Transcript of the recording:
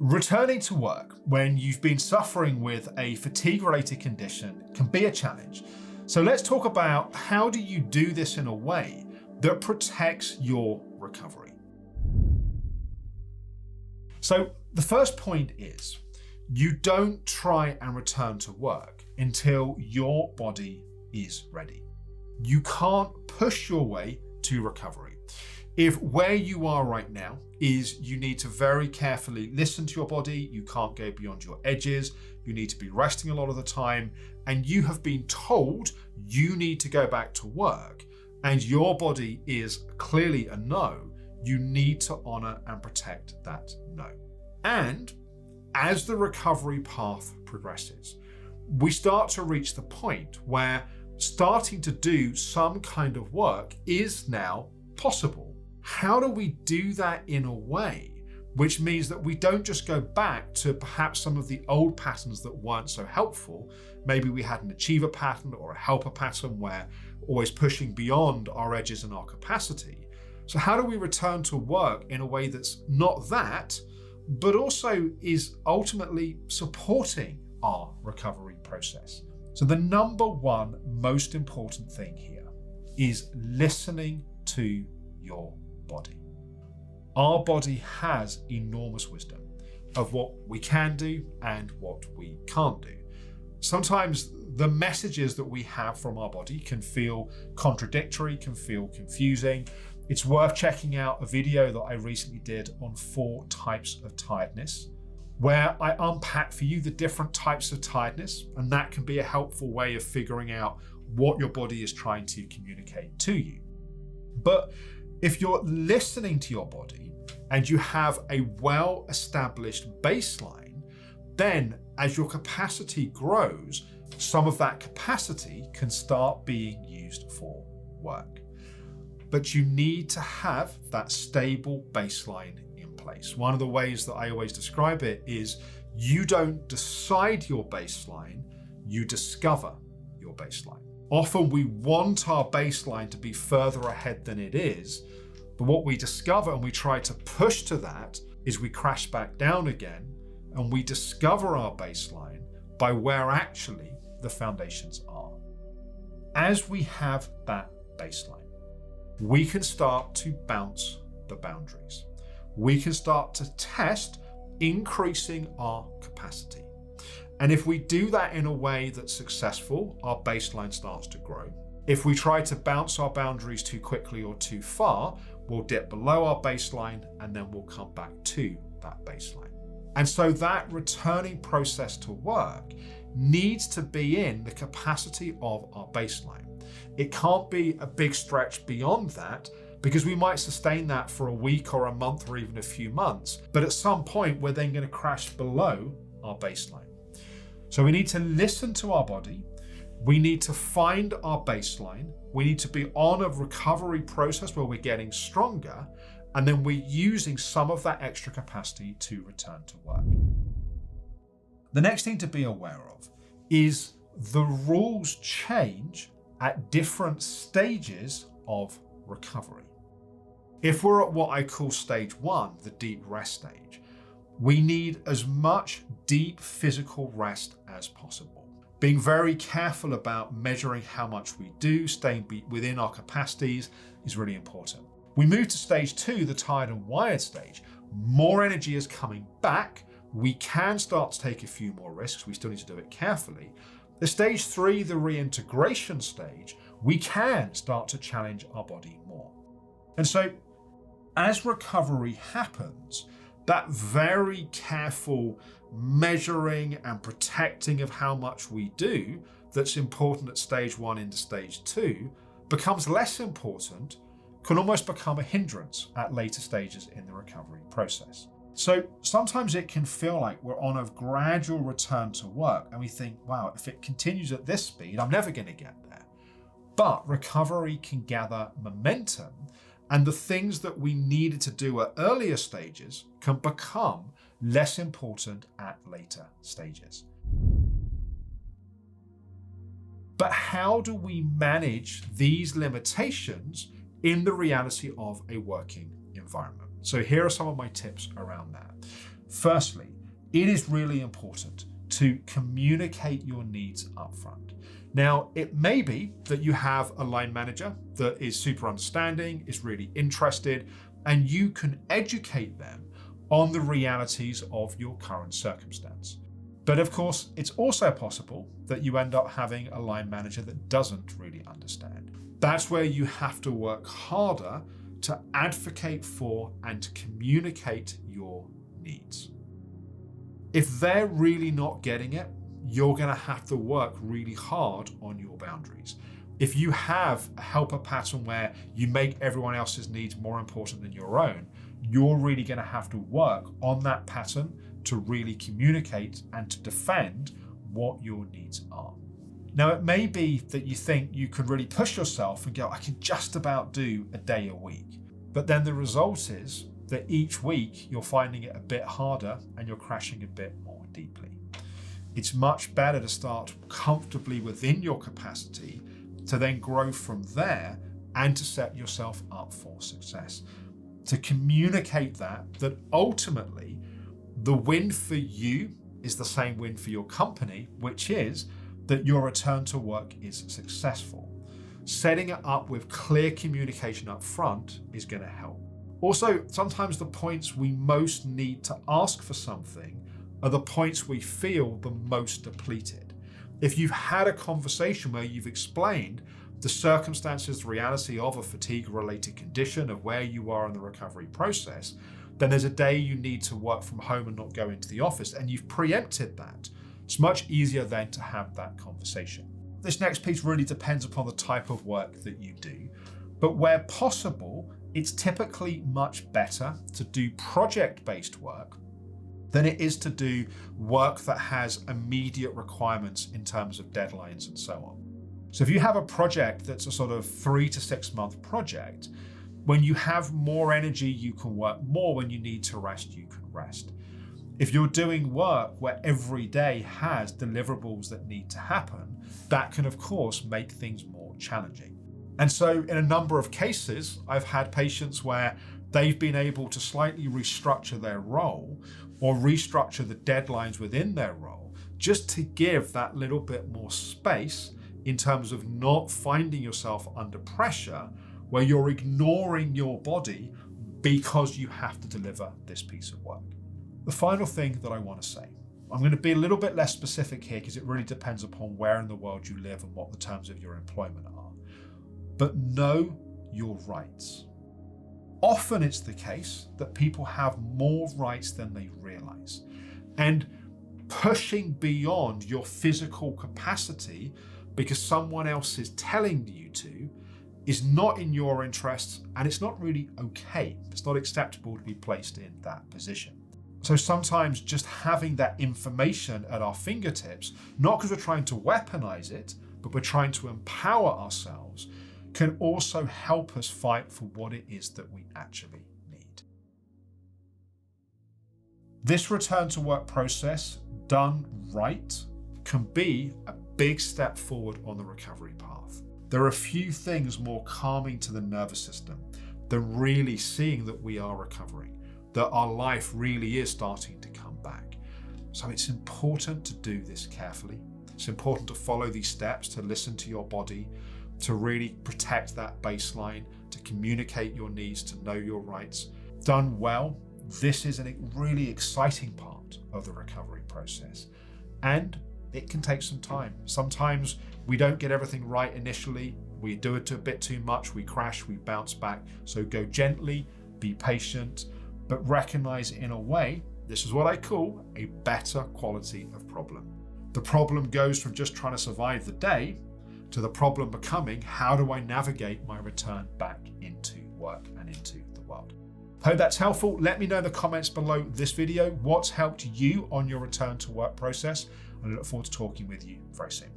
Returning to work when you've been suffering with a fatigue-related condition can be a challenge. So let's talk about how do you do this in a way that protects your recovery. So the first point is you don't try and return to work until your body is ready. You can't push your way to recovery. If where you are right now is you need to very carefully listen to your body, you can't go beyond your edges, you need to be resting a lot of the time, and you have been told you need to go back to work, and your body is clearly a no, you need to honor and protect that no. And as the recovery path progresses, we start to reach the point where starting to do some kind of work is now possible. How do we do that in a way which means that we don't just go back to perhaps some of the old patterns that weren't so helpful? Maybe we had an achiever pattern or a helper pattern where always pushing beyond our edges and our capacity. So how do we return to work in a way that's not that, but also is ultimately supporting our recovery process? So the number one most important thing here is listening to your body. Our body has enormous wisdom of what we can do and what we can't do. Sometimes the messages that we have from our body can feel contradictory, can feel confusing. It's worth checking out a video that I recently did on 4 types of tiredness, where I unpack for you the different types of tiredness, and that can be a helpful way of figuring out what your body is trying to communicate to you. But if you're listening to your body and you have a well-established baseline, then as your capacity grows, some of that capacity can start being used for work. But you need to have that stable baseline in place. One of the ways that I always describe it is you don't decide your baseline, you discover your baseline. Often we want our baseline to be further ahead than it is, but what we discover and we try to push to that is we crash back down again, and we discover our baseline by where actually the foundations are. As we have that baseline, we can start to bounce the boundaries. We can start to test increasing our capacity. And if we do that in a way that's successful, our baseline starts to grow. If we try to bounce our boundaries too quickly or too far, we'll dip below our baseline and then we'll come back to that baseline. And so that returning process to work needs to be in the capacity of our baseline. It can't be a big stretch beyond that, because we might sustain that for a week or a month or even a few months, but at some point we're then going to crash below our baseline. So we need to listen to our body, we need to find our baseline, we need to be on a recovery process where we're getting stronger, and then we're using some of that extra capacity to return to work. The next thing to be aware of is the rules change at different stages of recovery. If we're at what I call stage 1, the deep rest stage, we need as much deep physical rest as possible. Being very careful about measuring how much we do, staying within our capacities is really important. We move to stage 2, the tired and wired stage. More energy is coming back. We can start to take a few more risks. We still need to do it carefully. The stage 3, the reintegration stage, we can start to challenge our body more. And so as recovery happens, that very careful measuring and protecting of how much we do that's important at stage 1 into stage 2 becomes less important, can almost become a hindrance at later stages in the recovery process. So sometimes it can feel like we're on a gradual return to work and we think, wow, if it continues at this speed, I'm never going to get there. But recovery can gather momentum, and the things that we needed to do at earlier stages can become less important at later stages. But how do we manage these limitations in the reality of a working environment? So here are some of my tips around that. Firstly, it is really important to communicate your needs upfront. Now, it may be that you have a line manager that is super understanding, is really interested, and you can educate them on the realities of your current circumstance. But of course, it's also possible that you end up having a line manager that doesn't really understand. That's where you have to work harder to advocate for and to communicate your needs. If they're really not getting it, you're going to have to work really hard on your boundaries. If you have a helper pattern where you make everyone else's needs more important than your own, you're really going to have to work on that pattern to really communicate and to defend what your needs are. Now, it may be that you think you can really push yourself and go, I can just about do a day a week. But then the result is that each week you're finding it a bit harder and you're crashing a bit more deeply. It's much better to start comfortably within your capacity to then grow from there and to set yourself up for success. To communicate that ultimately the win for you is the same win for your company, which is that your return to work is successful. Setting it up with clear communication up front is going to help. Also, sometimes the points we most need to ask for something are the points we feel the most depleted. If you've had a conversation where you've explained the circumstances, the reality of a fatigue-related condition, of where you are in the recovery process, then there's a day you need to work from home and not go into the office, and you've preempted that. It's much easier then to have that conversation. This next piece really depends upon the type of work that you do, but where possible, it's typically much better to do project-based work than it is to do work that has immediate requirements in terms of deadlines and so on. So if you have a project that's a sort of 3 to 6 month project, when you have more energy, you can work more. When you need to rest, you can rest. If you're doing work where every day has deliverables that need to happen, that can of course make things more challenging. And so in a number of cases, I've had patients where they've been able to slightly restructure their role or restructure the deadlines within their role just to give that little bit more space in terms of not finding yourself under pressure where you're ignoring your body because you have to deliver this piece of work. The final thing that I want to say, I'm going to be a little bit less specific here because it really depends upon where in the world you live and what the terms of your employment are. But know your rights. Often it's the case that people have more rights than they realize. And pushing beyond your physical capacity because someone else is telling you to is not in your interests, and it's not really okay. It's not acceptable to be placed in that position. So sometimes just having that information at our fingertips, not because we're trying to weaponize it, but we're trying to empower ourselves, can also help us fight for what it is that we actually need. This return to work process, done right, can be a big step forward on the recovery path. There are a few things more calming to the nervous system than really seeing that we are recovering, that our life really is starting to come back. So it's important to do this carefully. It's important to follow these steps, to listen to your body, to really protect that baseline, to communicate your needs, to know your rights. Done well, this is a really exciting part of the recovery process. And it can take some time. Sometimes we don't get everything right initially. We do it a bit too much, we crash, we bounce back. So go gently, be patient, but recognize in a way, this is what I call a better quality of problem. The problem goes from just trying to survive the day to the problem becoming, how do I navigate my return back into work and into the world? Hope that's helpful. Let me know in the comments below this video what's helped you on your return to work process. I look forward to talking with you very soon.